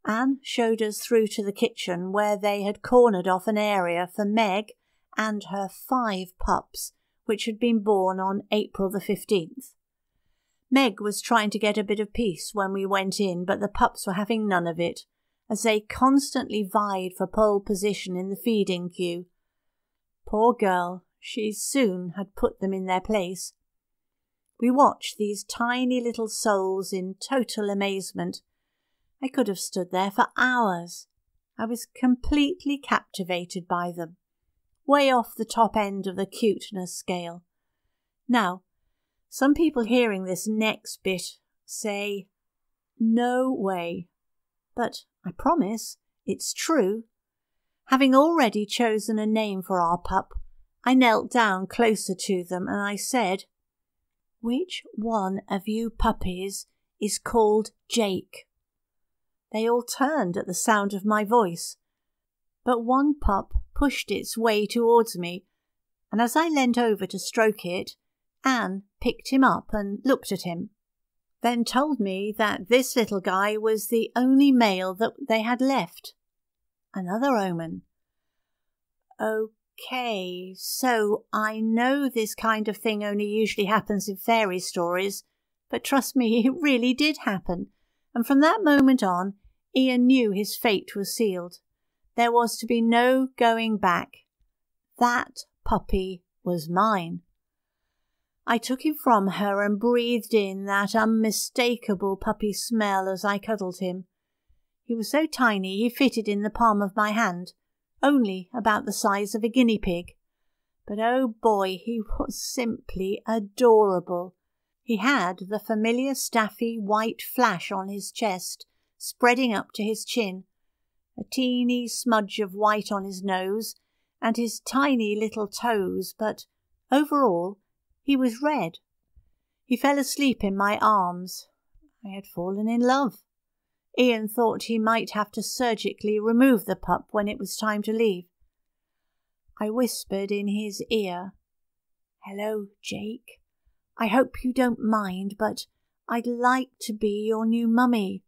Anne showed us through to the kitchen, where they had cornered off an area for Meg and her 5 pups, which had been born on April the 15th. Meg was trying to get a bit of peace when we went in, but the pups were having none of it, as they constantly vied for pole position in the feeding queue. Poor girl, she soon had put them in their place. We watched these tiny little souls in total amazement. I could have stood there for hours. I was completely captivated by them, way off the top end of the cuteness scale. Now, some people hearing this next bit say, "No way." But I promise it's true. Having already chosen a name for our pup, I knelt down closer to them and I said, "Which one of you puppies is called Jake?" They all turned at the sound of my voice, but one pup pushed its way towards me, and as I leant over to stroke it, Anne picked him up and looked at him, then told me that this little guy was the only male that they had left. Another omen. Okay, so I know this kind of thing only usually happens in fairy stories, but trust me, it really did happen, and from that moment on, Ian knew his fate was sealed. There was to be no going back. That puppy was mine. I took him from her and breathed in that unmistakable puppy smell as I cuddled him. He was so tiny he fitted in the palm of my hand, only about the size of a guinea pig. But oh boy, he was simply adorable. He had the familiar staffy white flash on his chest, spreading up to his chin, a teeny smudge of white on his nose, and his tiny little toes, but overall he was red. He fell asleep in my arms. I had fallen in love. Ian thought he might have to surgically remove the pup when it was time to leave. I whispered in his ear, "Hello, Jake. I hope you don't mind, but I'd like to be your new mummy.